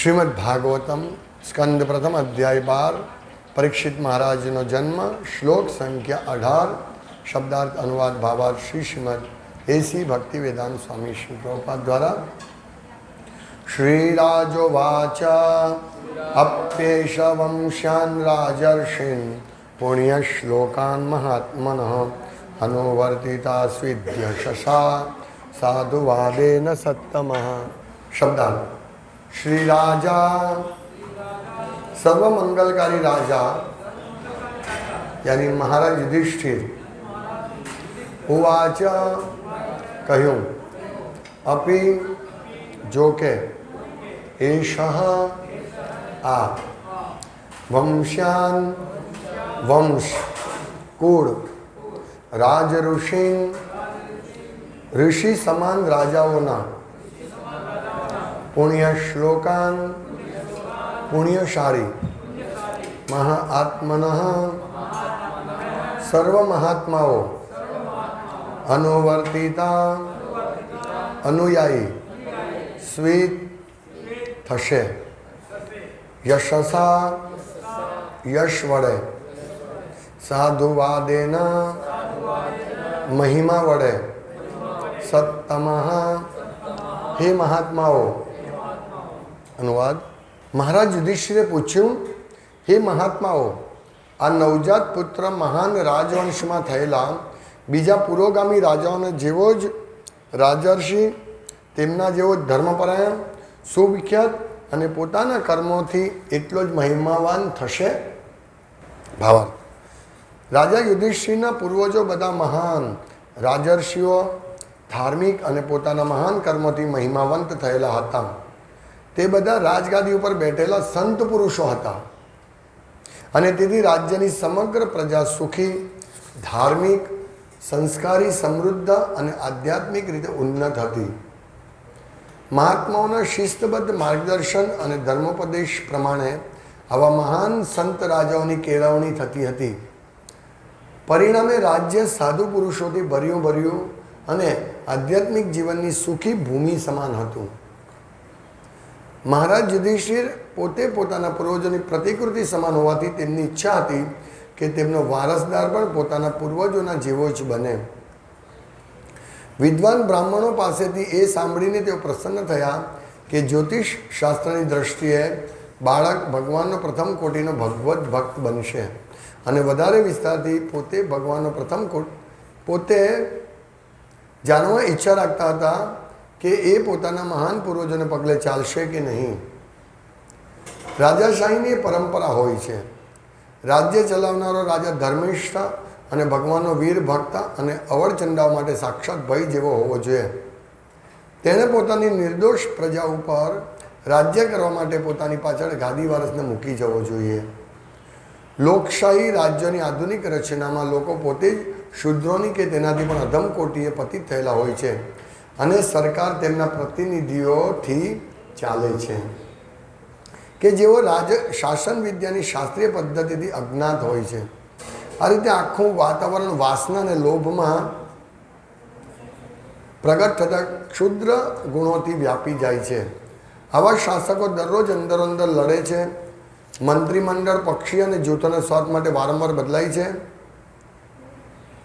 श्रीमद् भागवतम स्कंद प्रथम अध्याय 12 परीक्षित महाराज नो जन्म श्लोक संख्या 18 शब्दार्थ अनुवाद भावार्थ श्री श्रीमद् एसी भक्ति वेदांत स्वामी श्री प्रभुपाद द्वारा। श्रीराजोवाच अप्येष वंशान् राजर्षीन् पुण्यश्लोकान् महात्मनः अनुवर्तिता स्विद्यशसा साधुवादेन सत्तमः। शब्दार्थ श्री राजा सर्वमंगलकारी राजा यानी महाराज युधिष्ठिर उवाच कहूँ अपि जो के एषः आ वंशान वंश कुल राज ऋषिन ऋषि समान राजाओना पुण्य श्लोकान पुण्यशाली महात्मनः सर्व महात्माओं अनुवर्तिता अनुयायी स्वीत थशे यशसा यश वड़े साधुवादेना महिमा वड़े सत्तमः हे महात्माओं। अनुवाद महाराज युधिष्ठिरे पूछ्યું हे महात्माओ आ नवजात पुत्र महान રાજવંશમાં થયેલા બીજા પુરોગામી રાજાઓને જેવો જ રાજર્ષિ તેમના જેવો ધર્મપરાયણ સુવિખ્યાત અને પોતાના કર્મોથી એટલો જ મહિમાવાન થશે। ભાવાર્થ રાજા યુધિષ્ઠિરના પૂર્વજો બધા મહાન રાજર્ષિઓ ધાર્મિક અને પોતાના મહાન કર્મોથી મહિમાવંત થયેલા હતા। તે બધા રાજગાદી ઉપર બેઠેલા સંત પુરુષો હતા અને તેથી રાજ્યની સમગ્ર પ્રજા સુખી ધાર્મિક સંસ્કારી સમૃદ્ધ અને આધ્યાત્મિક રીતે ઉન્નત હતી। મહાત્માઓના શિસ્તબદ્ધ માર્ગદર્શન અને ધર્મોપદેશ પ્રમાણે આવા મહાન સંત રાજાઓની કેળવણી થતી હતી। પરિણામે રાજ્ય સાધુ પુરુષોથી ભર્યું ભર્યું અને આધ્યાત્મિક જીવનની સુખી ભૂમિ સમાન હતું। महाराज युधिष्ठिर पोते पोताना पूर्वजोनी प्रतिकृति समान होवाथी तेमनी इच्छा हती के तेमनो वारसदार पण पोताना पूर्वजोना जेवो ज बने। विद्वान ब्राह्मणों पासेथी ए सांभळीने तेओ प्रसन्न थया के ज्योतिष शास्त्रनी दृष्टिए बाळक भगवाननो प्रथम कोटीनो भगवत भक्त बनशे अने वधारे विस्तारथी पोते भगवाननो प्रथम पोते जानवा इच्छा राखता हता કે એ પોતાના મહાન પૂર્વજોને પગલે ચાલશે કે નહીં। રાજાશાહીની પરંપરા હોય છે। રાજ્ય ચલાવનારો રાજા ધર્મિષ્ઠ અને ભગવાનનો વીર ભક્ત અને અવળચંડાઓ માટે સાક્ષાત ભય જેવો હોવો જોઈએ। તેણે પોતાની નિર્દોષ પ્રજા ઉપર રાજ્ય કરવા માટે પોતાની પાછળ ગાદી વારસને મૂકી જવો જોઈએ। લોકશાહી રાજ્યોની આધુનિક રચનામાં લોકો પોતે જ શૂદ્રોની કે તેનાથી પણ અધમ કોટીએ પતિત થયેલા હોય છે અને સરકાર તેમના પ્રતિનિધિઓથી ચાલે છે કે જેઓ શાસન વિદ્યાની શાસ્ત્રીય પદ્ધતિથી અજ્ઞાત હોય છે। આ રીતે આખું વાતાવરણ વાસના અને લોભમાં પ્રગટ થતા ક્ષુદ્ર ગુણોથી વ્યાપી જાય છે। આવા શાસકો દરરોજ અંદરો અંદર લડે છે। મંત્રીમંડળ પક્ષી અને જૂથોના સ્વાર્થ માટે વારંવાર બદલાય છે।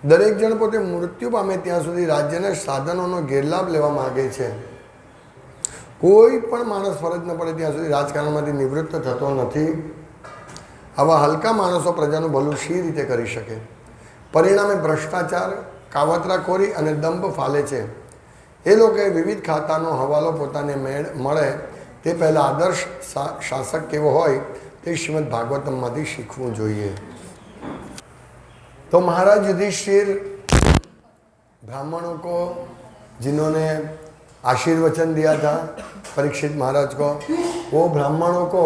દરેક જણ પોતે મૃત્યુ પામે ત્યાં સુધી રાજ્યના સાધનોનો ગેરલાભ લેવા માગે છે। કોઈ પણ માણસ ફરજ ન પડે ત્યાં સુધી રાજકારણમાંથી નિવૃત્ત થતો નથી। આવા હલકા માણસો પ્રજાનું ભલું શી રીતે કરી શકે? પરિણામે ભ્રષ્ટાચાર કાવતરાખોરી અને દંભ ફાલે છે। એ લોકોએ વિવિધ ખાતાનો હવાલો પોતાને મળે તે પહેલાં આદર્શ શાસક કેવો હોય તે શ્રીમદ ભાગવતમમાંથી શીખવું જોઈએ। तो महाराज युधिष्ठिर ब्राह्मणों को जिन्होंने आशीर्वचन दिया था परीक्षित महाराज को, वो ब्राह्मणों को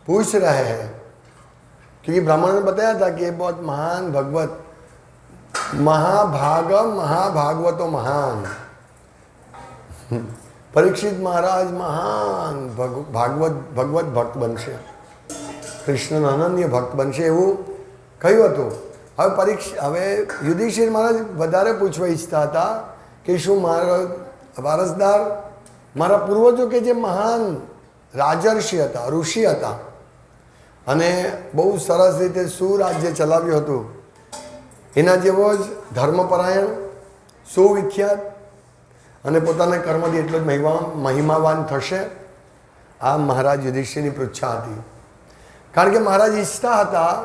पूछ रहे हैं क्योंकि ब्राह्मणों ने बताया था कि ये बहुत महान भगवत महाभागवतो महान परीक्षित महाराज महान भगवत भक्त बनशे, कृष्ण अनन्य भक्त बनशे एवं कह્યું હતું। હવે યુધિષ્ઠિર મહારાજ વધારે પૂછવા ઈચ્છતા હતા કે શું મારા વારસદાર મારા પૂર્વજો કે જે મહાન રાજર્ષિ હતા, ઋષિ હતા અને બહુ સરસ રીતે સુરાજ્ય ચલાવ્યું હતું. એના જેવો જ ધર્મપરાયણ, સુવિખ્યાત અને પોતાના કર્મથી એટલો જ મહિમાવાન થશે, આ મહારાજ યુધિષ્ઠિરની પૃચ્છા હતી. કારણ કે મહારાજ ઈચ્છતા હતા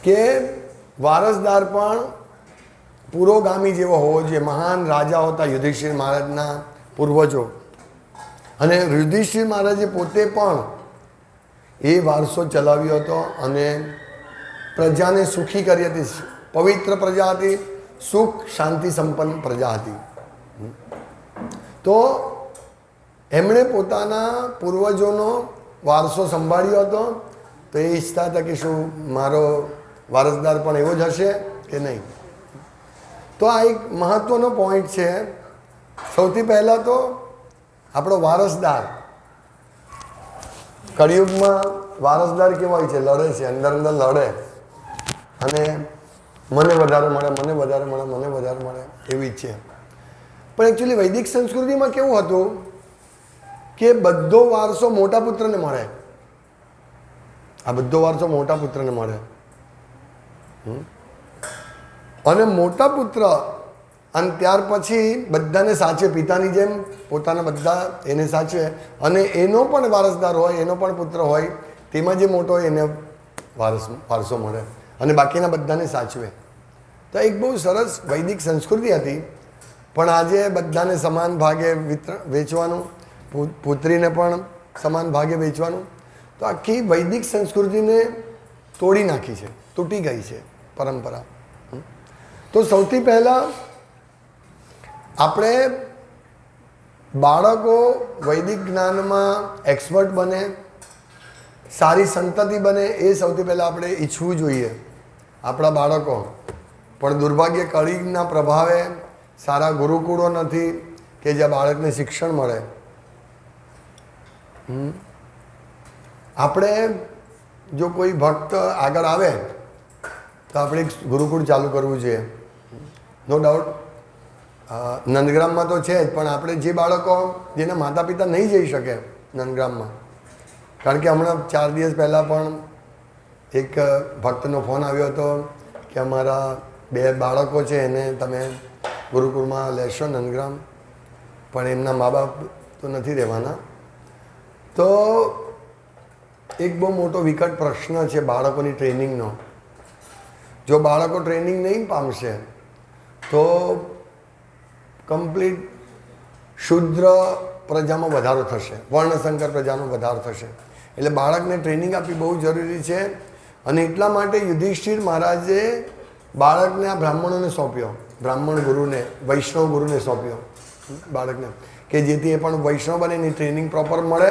કે વારસદાર પણ પુરોગામી જેવો હોવો જોઈએ. મહાન રાજા હતા યુધિષ્ઠિર મહારાજના પૂર્વજો, અને યુધિષ્ઠિર મહારાજે પોતે પણ એ વારસો ચલાવ્યો હતો અને પ્રજાને સુખી કરી હતી. પવિત્ર પ્રજા હતી, સુખ શાંતિ સંપન્ન પ્રજા હતી. તો એમણે પોતાના પૂર્વજોનો વારસો સંભાળ્યો હતો. તો એ ઈચ્છતા હતા કે શું મારો વારસદાર પણ એવો જ હશે કે નહીં. તો આ એક મહત્ત્વનો પોઈન્ટ છે. સૌથી પહેલાં તો આપણો વારસદાર, કળિયુગમાં વારસદાર કેવા હોય છે? લડે છે, અંદર અંદર લડે અને મને વધારે મળે, મને વધારે મળે, મને વધારે મળે એવી જ છે. પણ એકચ્યુઅલી વૈદિક સંસ્કૃતિમાં કેવું હતું કે બધો વારસો મોટા પુત્રને મળે. આ બધો વારસો મોટા પુત્રને મળે અને મોટા પુત્ર અને ત્યાર પછી બધાને સાચવે, પિતાની જેમ પોતાના બધા એને સાચવે અને એનો પણ વારસદાર હોય, એનો પણ પુત્ર હોય, તેમાં જે મોટો હોય એને વારસો મળે અને બાકીના બધાને સાચવે. તો એક બહુ સરસ વૈદિક સંસ્કૃતિ હતી. પણ આજે બધાને સમાન ભાગે વેચવાનું, પુત્રીને પણ સમાન ભાગે વેચવાનું. તો આખી વૈદિક સંસ્કૃતિને તોડી નાખી છે, તૂટી ગઈ છે પરંપરા. તો સૌથી પહેલાં આપણે બાળકો વૈદિક જ્ઞાનમાં એક્સપર્ટ બને, સારી સંતતિ બને, એ સૌથી પહેલાં આપણે ઈચ્છવું જોઈએ આપણા બાળકો. પણ દુર્ભાગ્ય કળિયુગના પ્રભાવે સારા ગુરુકુળો નથી કે જ્યાં બાળકને શિક્ષણ મળે. આપણે જો કોઈ ભક્ત આગળ આવે તો આપણે એક ગુરુકુળ ચાલુ કરવું જોઈએ, નો ડાઉટ. નંદગ્રામમાં તો છે જ, પણ આપણે જે બાળકો જેના માતા પિતા નહીં જઈ શકે નંદગ્રામમાં, કારણ કે હમણાં 4 દિવસ પહેલાં પણ એક ભક્તનો ફોન આવ્યો હતો કે અમારા 2 બાળકો છે એને તમે ગુરુકુળમાં લેશો નંદગ્રામ, પણ એમના મા બાપ તો નથી રહેવાના. તો એક બહુ મોટો વિકટ પ્રશ્ન છે બાળકોની ટ્રેનિંગનો. જો બાળકો ટ્રેનિંગ નહીં પામશે તો કમ્પ્લીટ શુદ્ર પ્રજામાં વધારો થશે, વર્ણશંકર પ્રજાનો વધારો થશે. એટલે બાળકને ટ્રેનિંગ આપવી બહુ જરૂરી છે. અને એટલા માટે યુધિષ્ઠિર મહારાજે બાળકને આ બ્રાહ્મણોને સોંપ્યો, બ્રાહ્મણ ગુરુને, વૈષ્ણવ ગુરુને સોંપ્યો બાળકને, કે જેથી એ પણ વૈષ્ણવ બને, એની ટ્રેનિંગ પ્રોપર મળે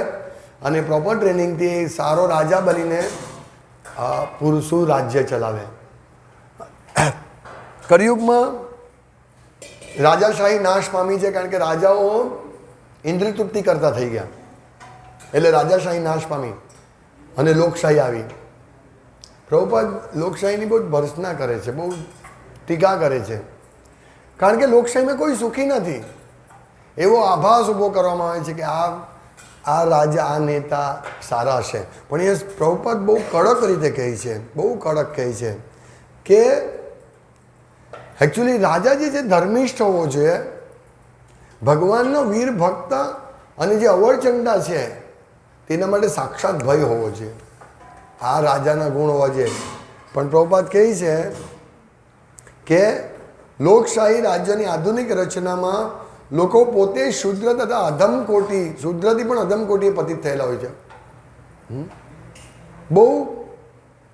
અને પ્રોપર ટ્રેનિંગથી સારો રાજા બનીને પુરુષો રાજ્ય ચલાવે. કળિયુગમાં રાજાશાહી નાશ પામી છે, કારણ કે રાજાઓ ઇન્દ્રિય તૃપ્તિ કરતા થઈ ગયા, એટલે રાજાશાહી નાશ પામી અને લોકશાહી આવી. પ્રભુપાદ લોકશાહીની બહુ ભર્ત્સના કરે છે, બહુ ટીકા કરે છે, કારણ કે લોકશાહીમાં કોઈ સુખી નથી. એવો આભાસ ઊભો કરવામાં આવે છે કે આ રાજા, આ નેતા સારા હશે. પણ એ પ્રભુપાદ બહુ કડક રીતે કહે છે, બહુ કડક કહે છે કે એકચ્યુઅલી રાજા જે છે ધર્મિષ્ઠ હોવો જોઈએ, ભગવાનનો વીર ભક્ત અને જે અવળચંડા છે તેના માટે સાક્ષાત ભય હોવો જોઈએ. આ રાજાના ગુણ હોવા જોઈએ. પણ પ્રભુપાદ કહે છે કે લોકશાહી રાજ્યની આધુનિક રચનામાં લોકો પોતે શુદ્ર તથા અધમકોટી, શુદ્રથી પણ અધમકોટીએ પતિત થયેલા હોય છે. બહુ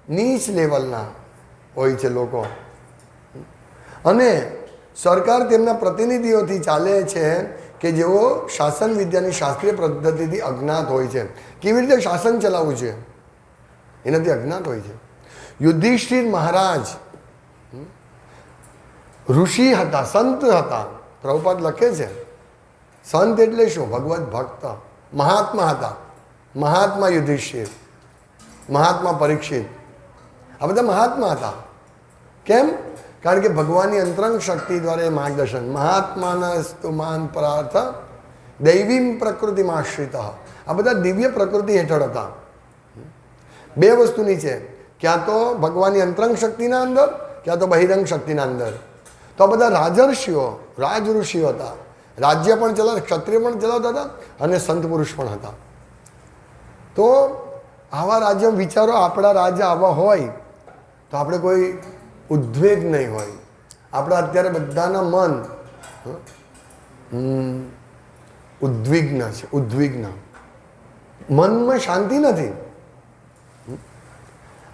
નીચ લેવલના હોય છે લોકો, અને સરકાર તેમના પ્રતિનિધિઓથી ચાલે છે કે જેઓ શાસન વિદ્યાની શાસ્ત્રીય પદ્ધતિથી અજ્ઞાત હોય છે. કેવી રીતે શાસન ચલાવવું છે એનાથી અજ્ઞાત હોય છે. યુધિષ્ઠિર મહારાજ ઋષિ હતા, સંત હતા. પ્રભુપાદ લખે છે સંત એટલે શું? ભગવત ભક્ત. મહાત્મા હતા, મહાત્મા યુધિષ્ઠિર, મહાત્મા પરીક્ષિત, આ બધા મહાત્મા હતા. કેમ? કારણ કે ભગવાનની અંતરંગ શક્તિ દ્વારા એ માર્ગદર્શન. મહાત્માના સ્તુમાન પરાર્થ દૈવીમ પ્રકૃતિમાં આશ્રિત. આ બધા દિવ્ય પ્રકૃતિ હેઠળ હતા. બે વસ્તુની છે, ક્યાં તો ભગવાનની અંતરંગ શક્તિના અંદર, ક્યાં તો બહિરંગ શક્તિના અંદર. તો આ બધા રાજર્ષિઓ, રાજઋષિઓ હતા. રાજ્ય પણ ચલાવતા, ક્ષત્રિય પણ ચલાવતા હતા અને સંત પુરુષ પણ હતા. તો આવા રાજ્ય વિચારો, આપણા રાજ્ય આવા હોય તો આપણે કોઈ ઉદ્વેગ નહીં હોય. આપણા અત્યારે બધાના મન ઉદ્વિગ્ન છે, ઉદ્વિગ્ન. મનમાં શાંતિ નથી.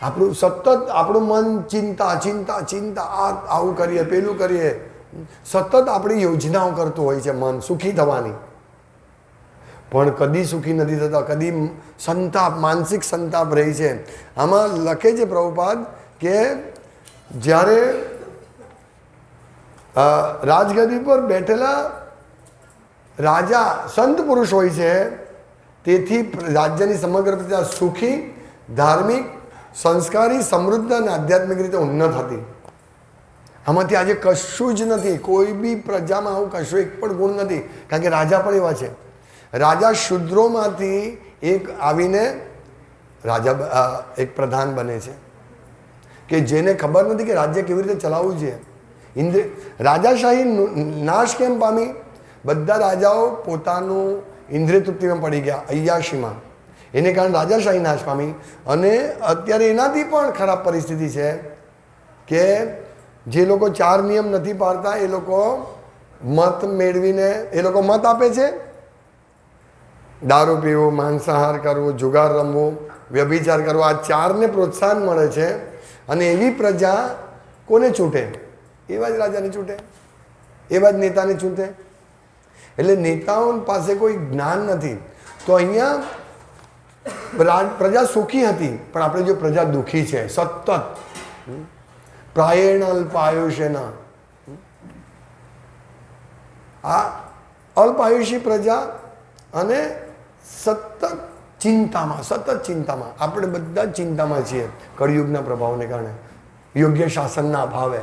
આપણું સતત આપણું મન ચિંતા ચિંતા ચિંતા, આવું કરીએ, પેલું કરીએ, સતત આપણી યોજનાઓ કરતું હોય છે મન સુખી થવાની, પણ કદી સુખી નથી થતા. કદી સંતાપ, માનસિક સંતાપ રહી છે. આમાં લખે છે પ્રભુપાદ કે જ્યારે રાજગદી પર બેઠેલા રાજા સંત પુરુષ હોય છે, તેથી રાજ્યની સમગ્ર પ્રજા સુખી, ધાર્મિક, સંસ્કારી, સમૃદ્ધ અને આધ્યાત્મિક રીતે ઉન્નત હતી. આમાંથી આજે કશું જ નથી. કોઈ બી પ્રજામાં આવું કશું એક પણ ગુણ નથી, કારણ કે રાજા પણ એવા છે. રાજા શૂદ્રોમાંથી એક આવીને રાજા એક પ્રધાન બને છે કે જેને ખબર નથી કે રાજ્ય કેવી રીતે ચલાવવું છે. રાજાશાહી નાશ કેમ પામી? બધા રાજાઓ પોતાનું ઇન્દ્રિય તૃપ્તિમાં પડી ગયા, અય્યાશીમાં. એને કારણે રાજાશાહી નાશ પામી. અને અત્યારે એનાથી પણ ખરાબ પરિસ્થિતિ છે કે જે લોકો 4 નિયમ નથી પાડતા એ લોકો મત મેળવીને એ લોકો મત આપે છે. દારૂ પીવું, માંસાહાર કરવું, જુગાર રમવું, વ્યભિચાર કરવો, આ 4ને પ્રોત્સાહન મળે છે. અને એવી પ્રજા કોને છૂટે? એવા જ રાજાને છૂટે, એવા જ નેતાને છૂટે. એટલે નેતાઓ પાસે કોઈ જ્ઞાન નથી. તો અહીંયા પ્રજા સુખી હતી, પણ આપણે જો પ્રજા દુઃખી છે સતત, પ્રાયેણ અલ્પાયુષ્યના. આ અલ્પાયુષી પ્રજા અને સતત ચિંતામાં આપણે બધા જ ચિંતામાં છીએ કળિયુગના પ્રભાવને કારણે, યોગ્ય શાસનના અભાવે.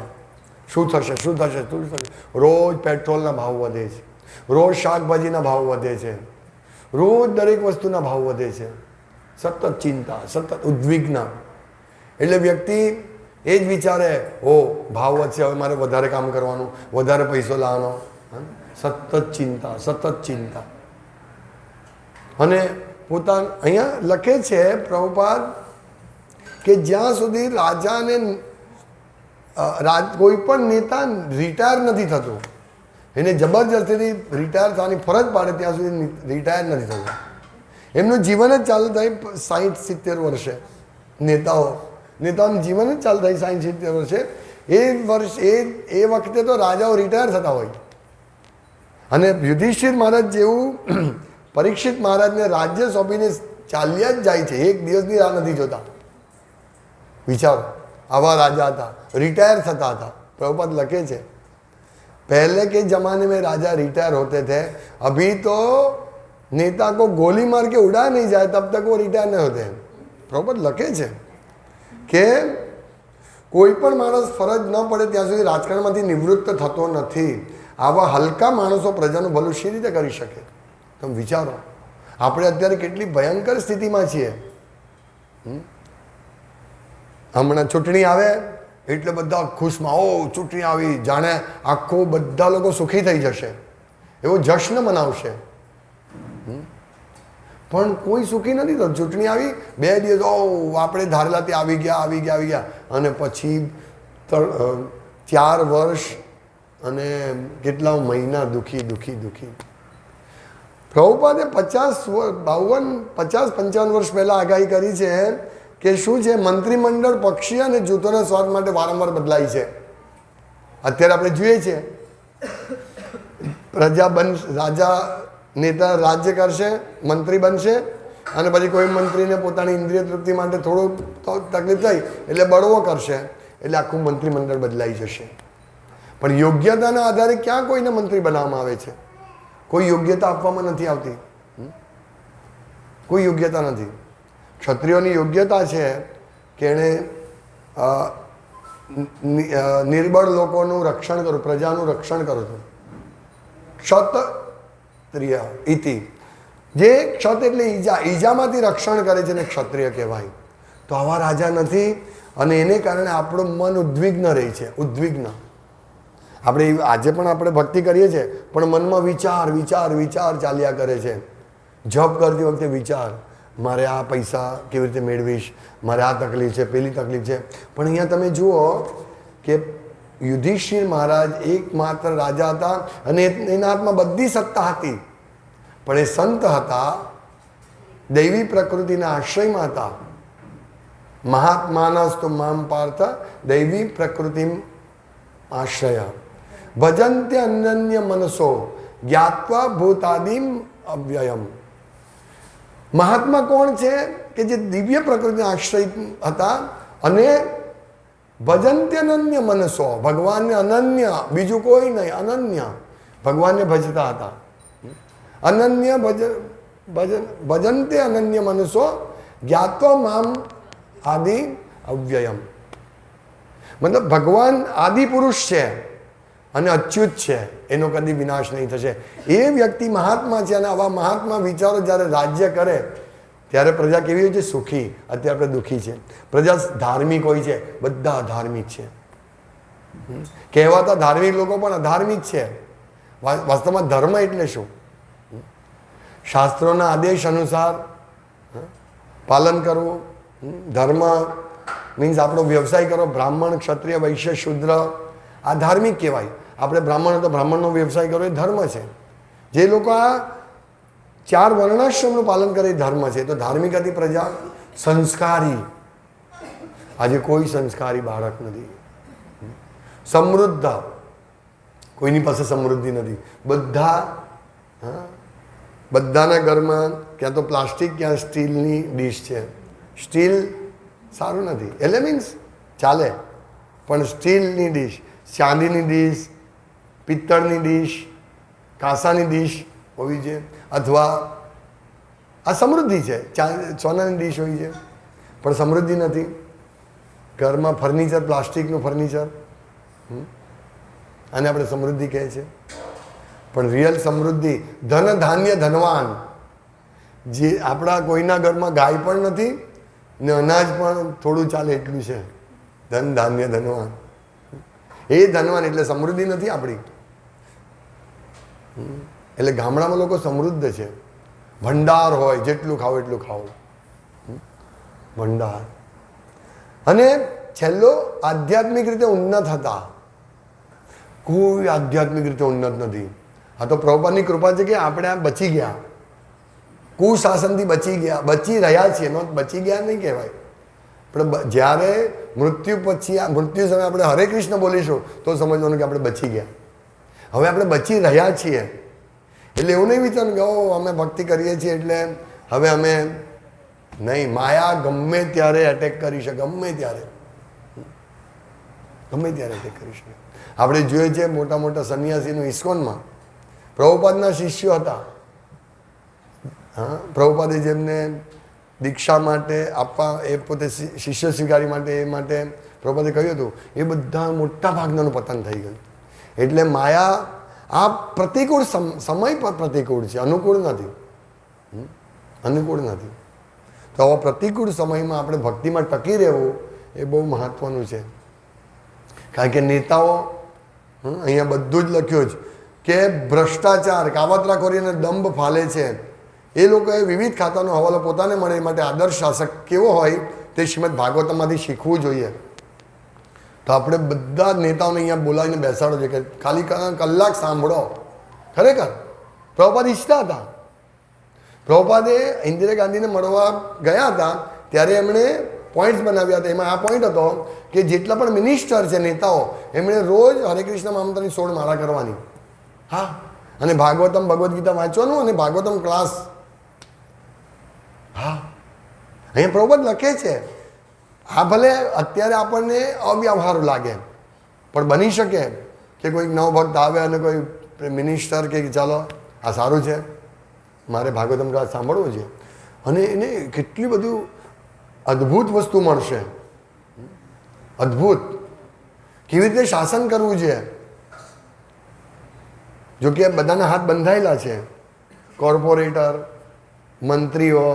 શું થશે, શું થશે, શું થશે? રોજ પેટ્રોલના ભાવ વધે છે, રોજ શાકભાજીના ભાવ વધે છે, રોજ દરેક વસ્તુના ભાવ વધે છે. સતત ચિંતા, સતત ઉદ્વિગ્ન. એટલે વ્યક્તિ એ જ વિચારે, ભાવ વધશે, હવે મારે વધારે કામ કરવાનું, વધારે પૈસો લાવવાનો. સતત ચિંતા. અને અહીંયા લખે છે પ્રભુપાદ કે જ્યાં સુધી રાજાને કોઈ પણ નેતા રિટાયર નથી થતો, એને જબરજસ્તીથી રિટાયર થવાની ફરજ પાડે ત્યાં સુધી રિટાયર નથી થતું. એમનું જીવન જ ચાલુ થાય 60-70 વર્ષે. નેતાઓનું જીવન જ ચાલુ થાય 60-70 વર્ષે. એ વખતે તો રાજાઓ રિટાયર થતા હોય. અને યુધિષ્ઠિર મહારાજ જેવું પરીક્ષિત મહારાજને રાજ્ય સોંપીને ચાલ્યા જ જાય છે, એક દિવસની રાહ નથી જોતા. વિચારો, આવા રાજા હતા, रिटायर થતા હતા. प्रभुपाद लखे छे पहले के जमाने में राजा रिटायर होते थे, अभी तो नेता को गोली मार के उड़ा नहीं जाए तब तक वो रिटायर नहीं होते. प्रभुपाद लखे छे के कोई पण माणस फरज न पड़े ત્યાં સુધી રાજકારણમાંથી નિવૃત્ત થતો નથી. આવા હલકા માણસો પ્રજાનું ભલું શી રીતે કરી શકે? તમે વિચારો, આપણે અત્યારે કેટલી ભયંકર સ્થિતિમાં છીએ. હમણાં ચૂંટણી આવે એટલે બધા ખુશમાં, ઓ ચૂંટણી આવી, જાણે આખો બધા લોકો સુખી થઈ જશે, એવો જશ્ન મનાવશે. પણ કોઈ સુખી નથી થતું. ચૂંટણી આવી 2 દિવસ, ઓ આપણે ધારેલા તે આવી ગયા, અને પછી 4 વર્ષ અને કેટલા મહિના દુઃખી. પ્રભુપાદે 50-55 વર્ષ પહેલાં આગાહી કરી છે કે શું છે, મંત્રીમંડળ પક્ષી અને જૂથોના સ્વાદ માટે વારંવાર બદલાય છે. અત્યારે આપણે જોઈએ છીએ, રાજા નેતા રાજ્ય કરશે, મંત્રી બનશે, અને પછી કોઈ મંત્રીને પોતાની ઇન્દ્રિય તૃપ્તિ માટે થોડું તકલીફ થઈ એટલે બળવો કરશે, એટલે આખું મંત્રીમંડળ બદલાઈ જશે. પણ યોગ્યતાના આધારે ક્યાં કોઈને મંત્રી બનાવવામાં આવે છે? કોઈ યોગ્યતા આપવામાં નથી આવતી. કોઈ યોગ્યતા નથી. ક્ષત્રિયોની યોગ્યતા છે કે એણે નિર્બળ લોકોનું રક્ષણ કરું, પ્રજાનું રક્ષણ કરું છું. ક્ષત્રિય ઇતિ જે ક્ષત એટલે ઈજા, ઈજામાંથી રક્ષણ કરે છે ને ક્ષત્રિય કહેવાય. તો આવા રાજા નથી અને એને કારણે આપણું મન ઉદ્વિગ્ન રહે છે. ઉદ્વિગ્ન આપણે આજે પણ આપણે ભક્તિ કરીએ છીએ પણ મનમાં વિચાર વિચાર વિચાર ચાલ્યા કરે છે. જપ કરતી વખતે વિચાર, મારે આ પૈસા કેવી રીતે મેળવીશ, મારે આ તકલીફ છે, પેલી તકલીફ છે. પણ અહીંયા તમે જુઓ કે યુધિષ્ઠિર મહારાજ એકમાત્ર રાજા હતા અને એના હાથમાં બધી સત્તા હતી, પણ એ સંત હતા, દૈવી પ્રકૃતિના આશ્રયમાં હતા. મહાત્માનસ્તુ મામ પાર્થ દૈવી પ્રકૃતિ આશ્રય ભજંત્ય અનન્ય મનસો જ્ઞાત્વા ભૂતાદિમ અવ્યયમ. મહાત્મા કોણ છે કે જે દિવ્ય પ્રકૃતિના આશ્રય હતા અને ભજંત્ય અનન્ય મનસો, ભગવાનને અનન્ય, બીજું કોઈ નહીં, અનન્ય ભગવાનને ભજતા હતા. અનન્ય ભજંતે અનન્ય મનસો જ્ઞાત્વા મામ આદિ અવ્યયમ. મતલબ ભગવાન આદિ પુરુષ છે અને અચ્યુત છે, એનો કદી વિનાશ નહીં થશે. એ વ્યક્તિ મહાત્મા છે અને આવા મહાત્મા વિચારો જ્યારે રાજ્ય કરે ત્યારે પ્રજા કેવી હોય છે? સુખી. અત્યારે આપણે દુઃખી છે. પ્રજા ધાર્મિક હોય છે, બધા અધાર્મિક છે. કહેવાતા ધાર્મિક લોકો પણ અધાર્મિક છે. વાસ્તવમાં ધર્મ એટલે શું? શાસ્ત્રોના આદેશ અનુસાર પાલન કરવું. ધર્મ મીન્સ આપણો વ્યવસાય કરો, બ્રાહ્મણ, ક્ષત્રિય, વૈશ્ય, શૂદ્ર, આ ધાર્મિક કહેવાય. આપણે બ્રાહ્મણ તો બ્રાહ્મણનો વ્યવસાય કરો એ ધર્મ છે. જે લોકો આ 4 વર્ણાશ્રમનું પાલન કરે એ ધર્મ છે. તો ધાર્મિક હતી પ્રજા, સંસ્કારી. આજે કોઈ સંસ્કારી બાળક નથી. સમૃદ્ધ, કોઈની પાસે સમૃદ્ધિ નથી. બધાના ઘરમાં ક્યાં તો પ્લાસ્ટિક, ક્યાં સ્ટીલની ડીશ છે. સ્ટીલ સારું નથી, એટલે મીન્સ ચાલે, પણ સ્ટીલની ડીશ, ચાંદીની ડીશ, પિત્તળની ડીશ, કાંસાની ડીશ હોવી છે. અથવા આ સમૃદ્ધિ છે, સોનાની ડીશ હોય છે, પણ સમૃદ્ધિ નથી. ઘરમાં ફર્નિચર, પ્લાસ્ટિકનું ફર્નિચર, આને આપણે સમૃદ્ધિ કહે છે. પણ રિયલ સમૃદ્ધિ, ધન ધાન્ય ધનવાન, જે આપણા કોઈના ઘરમાં ગાય પણ નથી ને અનાજ પણ થોડું ચાલે એટલું છે. ધન ધાન્ય ધનવાન, એ ધનવાન એટલે સમૃદ્ધિ નથી આપણી. એટલે ગામડામાં લોકો સમૃદ્ધ છે. ભંડાર હોય, જેટલું ખાવ એટલું ખાવ, ભંડાર. અને છેલ્લો આધ્યાત્મિક રીતે ઉન્નત હતા. કોઈ આધ્યાત્મિક રીતે ઉન્નત નથી. આ તો પ્રભુપાદની કૃપા છે કે આપણે આ બચી ગયા, કુશાસનથી બચી ગયા, બચી રહ્યા છીએ. નો બચી ગયા નહીં કહેવાય, પણ જ્યારે મૃત્યુ પછી, આ મૃત્યુ સમયે આપણે હરે કૃષ્ણ બોલીશું તો સમજવાનું કે આપણે બચી ગયા. હવે આપણે બચી રહ્યા છીએ. એટલે એવું નહીં વિચારવું કે ઓ અમે ભક્તિ કરીએ છીએ એટલે હવે અમે નહીં. માયા ગમે ત્યારે એટેક કરી શકે, ગમે ત્યારે એટેક કરી શકે. આપણે જોઈએ છીએ મોટા મોટા સંન્યાસીનું ઇસ્કોનમાં પ્રભુપાદના શિષ્યો હતા. હા, પ્રભુપાદે જેમને દીક્ષા માટે આપવા, એ પોતે શિષ્ય સ્વીકારી માટે, એ માટે પ્રભુપાદે કહ્યું હતું, એ બધા મોટા ભાગનાનું પતન થઈ ગયું. એટલે માયા આ પ્રતિકૂળ સમય પર પ્રતિકૂળ છે, અનુકૂળ નથી. અનુકૂળ નથી. તો આવા પ્રતિકૂળ સમયમાં આપણે ભક્તિમાં ટકી રહેવું એ બહુ મહત્વનું છે. કારણ કે નેતાઓ, અહીંયા બધું જ લખ્યું જ કે ભ્રષ્ટાચાર, કાવતરાખોરી અને દંભ ફાલે છે. એ લોકોએ વિવિધ ખાતાનો હવાલો પોતાને મળે એ માટે આદર્શ શાસક કેવો હોય તે શ્રીમદ ભાગવતમાંથી શીખવું જોઈએ. તો આપણે બધા નેતાઓને અહીંયા બોલાવીને બેસાડો છે કે ખાલી કલાક સાંભળો. ખરેખર પ્રભુપાદ ઈચ્છતા હતા. પ્રભુપાદે ઇન્દિરા ગાંધીને મળવા ગયા હતા ત્યારે એમણે પોઈન્ટ્સ બનાવ્યા હતા. એમાં આ પોઈન્ટ હતો કે જેટલા પણ મિનિસ્ટર છે, નેતાઓ, એમણે રોજ હરે કૃષ્ણ મહામંત્રની 16 માળા કરવાની. હા, અને ભાગવતમ, ભગવદ્ ગીતા વાંચવાનું અને ભાગવતમ ક્લાસ. હા, અહીંયા પ્રભુપાદ લખે છે. આ ભલે અત્યારે આપણને અવ્યવહારુ લાગે, પણ બની શકે કે કોઈક નવો ભક્ત આવે અને કોઈ મિનિસ્ટર કે ચાલો આ સારું છે, મારે ભાગવતમ ક્લાસ સાંભળવું છે, અને એને કેટલી બધું અદ્ભુત વસ્તુ મળશે. અદ્ભુત કેવી રીતે શાસન કરવું છે. જોકે બધાના હાથ બંધાયેલા છે. કોર્પોરેટર, મંત્રીઓ,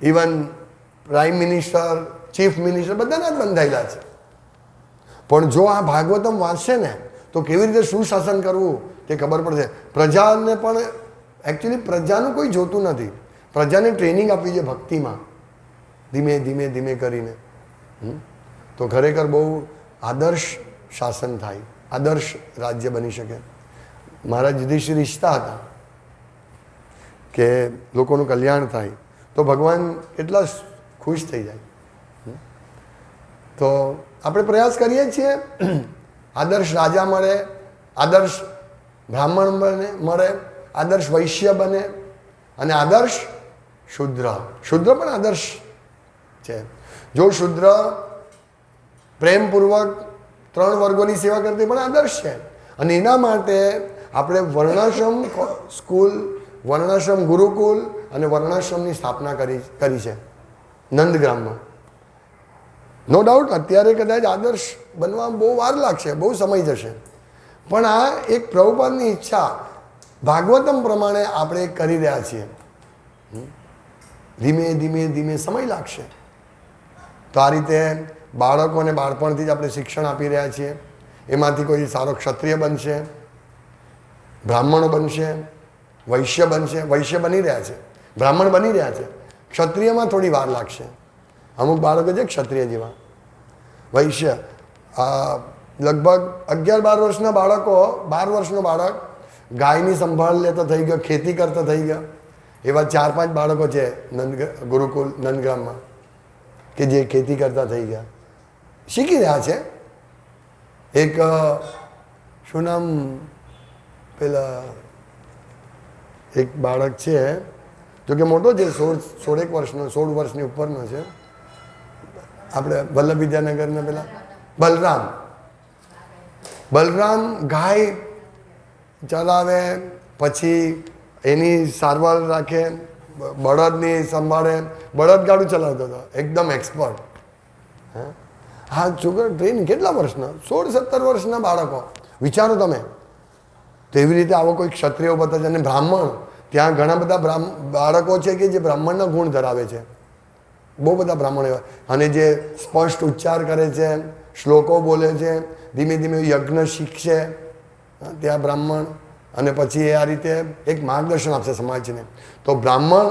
even prime minister, chief minister બધાના જ બંધાયેલા છે. પણ જો આ ભાગવતમ વાંચશે ને તો કેવી રીતે સુશાસન કરવું તે ખબર પડશે. પ્રજાને પણ એકચ્યુઅલી પ્રજાનું કોઈ જોતું નથી. પ્રજાને ટ્રેનિંગ આપવી છે ભક્તિમાં, ધીમે ધીમે ધીમે કરીને. તો ખરેખર બહુ આદર્શ શાસન થાય, આદર્શ રાજ્ય બની શકે. મારા યુધિષ્ઠિર ઈચ્છતા હતા કે લોકોનું કલ્યાણ થાય, તો ભગવાન એટલા ખુશ થઈ જાય. તો આપણે પ્રયાસ કરીએ છીએ આદર્શ રાજા મળે, આદર્શ બ્રાહ્મણ મળે, આદર્શ વૈશ્ય બને અને આદર્શ શુદ્ર. શુદ્ર પણ આદર્શ છે. જો શુદ્ર પ્રેમપૂર્વક 3 વર્ગોની સેવા કરતી પણ આદર્શ છે. અને એના માટે આપણે વર્ણાશ્રમ સ્કૂલ, વર્ણાશ્રમ ગુરુકુલ અને વર્ણાશ્રમની સ્થાપના કરી છે નંદગ્રામમાં. નો ડાઉટ અત્યારે કદાચ આદર્શ બનવામાં બહુ વાર લાગશે, બહુ સમય જશે, પણ આ એક પ્રભુપાદની ઈચ્છા ભાગવતમ પ્રમાણે આપણે કરી રહ્યા છીએ. ધીમે ધીમે ધીમે સમય લાગશે. તો આ રીતે બાળકોને બાળપણથી જ આપણે શિક્ષણ આપી રહ્યા છીએ. એમાંથી કોઈ સારો ક્ષત્રિય બનશે, બ્રાહ્મણો બનશે, વૈશ્ય બનશે. વૈશ્ય બની રહ્યા છે, બ્રાહ્મણ બની રહ્યા છે. ક્ષત્રિયમાં થોડી વાર લાગશે. અમુક બાળકો છે ક્ષત્રિય જેવા. વૈશ્ય લગભગ 11-12 વર્ષના બાળકો, 12 વર્ષનો બાળક ગાયની સંભાળ લેતો થઈ ગયો, ખેતી કરતો થઈ ગયો. એવા 4-5 બાળકો છે ગુરુકુલ નંદગ્રામમાં કે જે ખેતી કરતા થઈ ગયા, શીખી રહ્યા છે. એક શું નામ, પેલા એક બાળક છે, જોકે મોટો છે, 16 વર્ષનો, 16 વર્ષની ઉપરનો છે. આપણે વલ્લભ વિદ્યાનગરના પેલા બલરામ ગાય ચલાવે, પછી એની સારવાર રાખે, બળદની સંભાળે, બળદગાડું ચલાવતો હતો, એકદમ એક્સપર્ટ. હા છોકરા ટ્રેન કેટલા વર્ષના, 16-17 વર્ષના બાળકો. વિચારો તમે. તો એવી રીતે આવો કોઈ ક્ષત્રિય બતા છે. અને બ્રાહ્મણ, ત્યાં ઘણા બધા બાળકો છે કે જે બ્રાહ્મણના ગુણ ધરાવે છે, બહુ બધા બ્રાહ્મણ એવા, અને જે સ્પષ્ટ ઉચ્ચાર કરે છે, શ્લોકો બોલે છે, ધીમે ધીમે યજ્ઞ શીખશે ત્યાં બ્રાહ્મણ, અને પછી એ આ રીતે એક માર્ગદર્શન આપશે સમાજને. તો બ્રાહ્મણ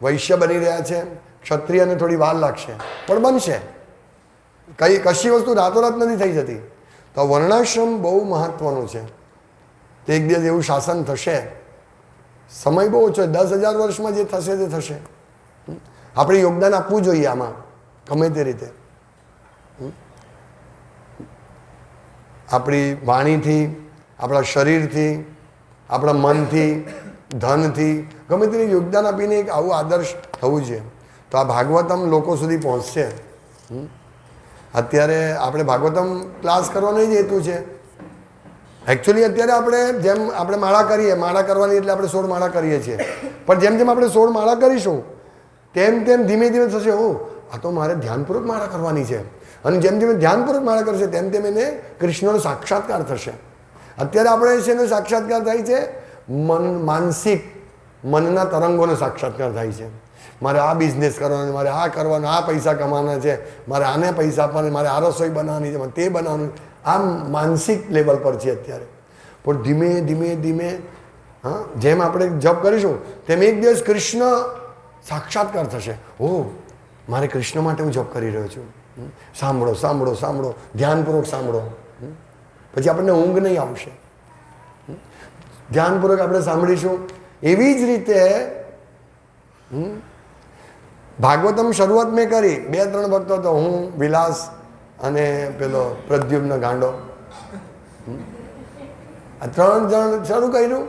વૈશ્ય બની રહ્યા છે. ક્ષત્રિયને થોડી વાર લાગશે, પણ બનશે. કશી વસ્તુ રાતોરાત નથી થઈ જતી. તો વર્ણાશ્રમ બહુ મહત્વનું છે. તે એક દિવસ એવું શાસન થશે. સમય બહુ ઓછો, 10,000 વર્ષમાં જે થશે તે થશે. આપણે યોગદાન આપવું જોઈએ આમાં, ગમે તે રીતે. આપણી વાણીથી, આપણા શરીરથી, આપણા મનથી, ધનથી, ગમે તેને યોગદાન આપીને એક આવું આદર્શ થવું જોઈએ. તો આ ભાગવતમ લોકો સુધી પહોંચશે. અત્યારે આપણે ભાગવતમ ક્લાસ કરવાનો જ હેતુ છે. એકચ્યુઅલી અત્યારે આપણે જેમ આપણે માળા કરીએ, માળા કરવાની એટલે આપણે 16 માળા કરીએ છીએ. પણ જેમ જેમ આપણે 16 માળા કરીશું તેમ તેમ ધીમે ધીમે થશે, આ તો મારે ધ્યાનપૂર્વક માળા કરવાની છે. અને જેમ જેમ ધ્યાનપૂર્વક માળા કરશે તેમ તેમ એને કૃષ્ણનો સાક્ષાત્કાર થશે. અત્યારે આપણે છે એનો સાક્ષાત્કાર થાય છે માનસિક, મનના તરંગોનો સાક્ષાત્કાર થાય છે. મારે આ બિઝનેસ કરવાનો, મારે આ કરવાનો, આ પૈસા કમાવાના છે, મારે આને પૈસા આપવાના, મારે આ રસોઈ બનાવવાની છે, તે બનાવવાનું. આ માનસિક લેવલ પર છે અત્યારે. પણ ધીમે ધીમે ધીમે જેમ આપણે જપ કરીશું તેમ એક દિવસ કૃષ્ણ સાક્ષાત્કાર થશે. મારે કૃષ્ણ માટે હું જપ કરી રહ્યો છું. સાંભળો સાંભળો સાંભળો, ધ્યાનપૂર્વક સાંભળો. પછી આપણને ઊંઘ નહીં આવશે. ધ્યાનપૂર્વક આપણે સાંભળીશું. એવી જ રીતે ભાગવતમ શરૂઆત મેં કરી, 2-3 ભક્તો તો હું, વિલાસ અને પેલો પ્રદ્યુમ્ન ગાંડો, આ 3 જણ શરૂ કર્યું.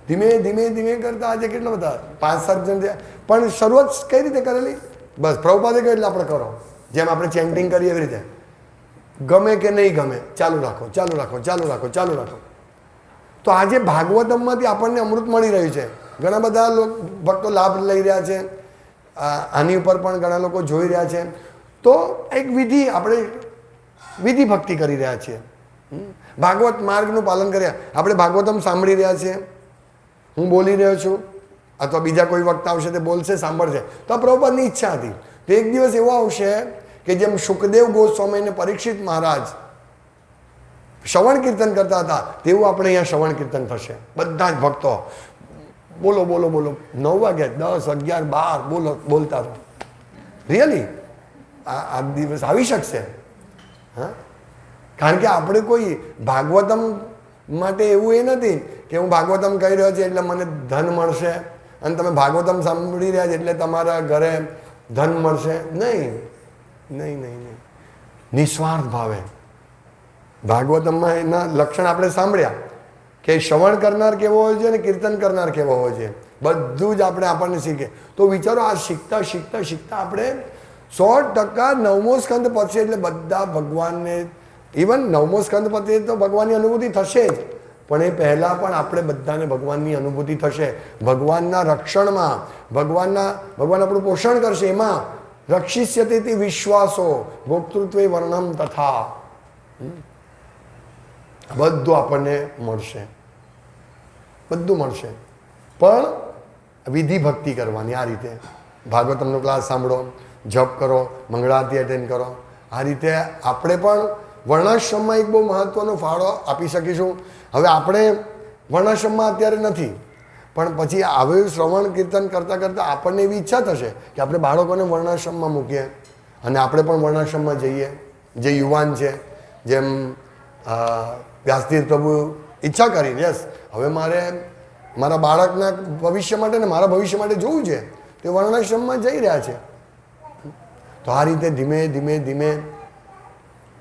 ધીમે ધીમે ધીમે કરતા આજે કેટલા બધા 5-7 જણ થયા. પણ શરૂઆત કઈ રીતે કરેલી? બસ પ્રભુપાદે કહ્યું એટલે આપણે કરો. જેમ આપણે ચેન્ટિંગ કરીએ એવી રીતે, ગમે કે નહીં ગમે, ચાલુ રાખો, ચાલુ રાખો, ચાલુ રાખો, ચાલુ રાખો. તો આજે ભાગવતમમાંથી આપણને અમૃત મળી રહ્યું છે. ઘણા બધા ભક્તો લાભ લઈ રહ્યા છે. આની ઉપર પણ ઘણા લોકો જોઈ રહ્યા છે. તો એક વિધિ, આપણે વિધિ ભક્તિ કરી રહ્યા છીએ. ભાગવત માર્ગનું પાલન કર્યા. આપણે ભાગવતમ સાંભળી રહ્યા છીએ, હું બોલી રહ્યો છું, અથવા બીજા કોઈ વક્તા આવશે તે બોલશે, સાંભળશે. તો આ પ્રભુપાદની ઈચ્છા હતી. તો એક દિવસ એવો આવશે કે જેમ સુખદેવ ગોસ્વામી અને પરીક્ષિત મહારાજ શ્રવણ કીર્તન કરતા હતા, તેવું આપણે અહીંયા શ્રવણ કીર્તન થશે. બધા જ ભક્તો બોલો બોલો બોલો, 9 વાગ્યા 10, 11, 12 બોલો, બોલતા રહો. રિયલી આ દિવસ આવી શકશે. હા, કારણ કે આપણે કોઈ ભાગવતમ માટે એવું એ નથી કે હું ભાગવતમ કહી રહ્યો છું એટલે મને ધન મળશે, અને તમે ભાગવતમ સાંભળી રહ્યા છો એટલે તમારા ઘરે ધન મળશે. નહીં નહીં નહીં નહીં, નિસ્વાર્થ ભાવે. ભાગવતમમાં એના લક્ષણ આપણે સાંભળ્યા કે શ્રવણ કરનાર કેવો હોય છે અને કીર્તન કરનાર કેવો હોય છે, બધું જ આપણે આપણને શીખે. તો વિચારો, આ શીખતા શીખતા શીખતા આપણે 100% 9મો સ્કંદ પતશે એટલે બધા ભગવાનને, ઇવન 9મો સ્કંદ પતે તો ભગવાનની અનુભૂતિ થશે જ, પણ એ પહેલાં પણ આપણે બધાને ભગવાનની અનુભૂતિ થશે. ભગવાનના રક્ષણમાં, ભગવાન આપણું પોષણ કરશે, એમાં રક્ષિષ્યતે વિશ્વાસો ભોક્તૃત્વે વર્ણમ તથા, બધું આપણને મળશે, બધું મળશે. પણ વિધિ ભક્તિ કરવાની. આ રીતે ભાગવતમનો ક્લાસ સાંભળો, જપ કરો, મંગળારતી અટેન્ડ કરો. આ રીતે આપણે પણ વર્ણાશ્રમમાં એક બહુ મહત્ત્વનો ફાળો આપી શકીશું. હવે આપણે વર્ણાશ્રમમાં અત્યારે નથી, પણ પછી આવે શ્રવણ કીર્તન કરતાં કરતાં આપણને એવી ઈચ્છા થશે કે આપણે બાળકોને વર્ણાશ્રમમાં મૂકીએ અને આપણે પણ વર્ણાશ્રમમાં જઈએ. જે યુવાન છે, જેમ વ્યાસતીર્થ પ્રભુ ઈચ્છા કરી, યસ હવે મારે મારા બાળકના ભવિષ્ય માટે ને મારા ભવિષ્ય માટે જોવું છે, તે વર્ણાશ્રમમાં જઈ રહ્યા છે. તો આ રીતે ધીમે ધીમે ધીમે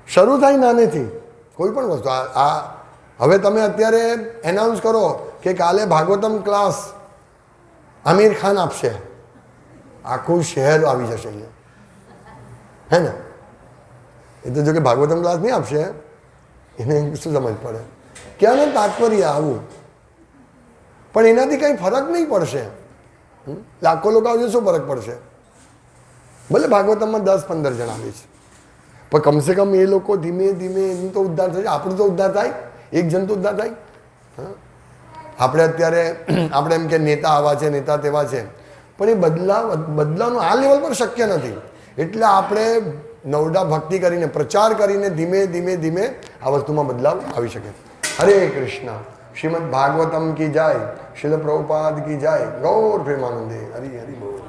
શરૂ થાય નાનેથી કોઈ પણ વસ્તુ. આ હવે તમે અત્યારે એનાઉન્સ કરો કે કાલે ભાગવતમ ક્લાસ આમિર ખાન આપશે, આખું શહેર આવી જશે અહીંયા, હે ને? એ તો જો કે ભાગવતમ ક્લાસ નહીં આપશે, એને શું સમજ પડે કે આનું તાત્પર્ય આવું, પણ એનાથી કંઈ ફરક નહીં પડશે. લાખો લોકો આવશે, શું ફરક પડશે? ભલે ભાગવતમમાં 10-15 જણ આવે છે, પણ કમસે કમ એ લોકો ધીમે ધીમે એનું તો ઉદ્ધાર થશે, આપણું તો ઉદ્ધાર થાય, એક જણ તો ઉદ્ધાર થાય. હા, આપણે અત્યારે આપણે એમ કે નેતા આવા છે, નેતા તેવા છે, પણ એ બદલાવનું આ લેવલ પર શક્ય નથી. એટલે આપણે નવડા ભક્તિ કરીને, પ્રચાર કરીને ધીમે ધીમે ધીમે આ વસ્તુમાં બદલાવ આવી શકે. હરે કૃષ્ણ. શ્રીમદ ભાગવતમ કી જાય, શિલ પ્રભુપાદ કી જાય. ગૌર પ્રેમાનંદે. હરિ હરિ બોલ.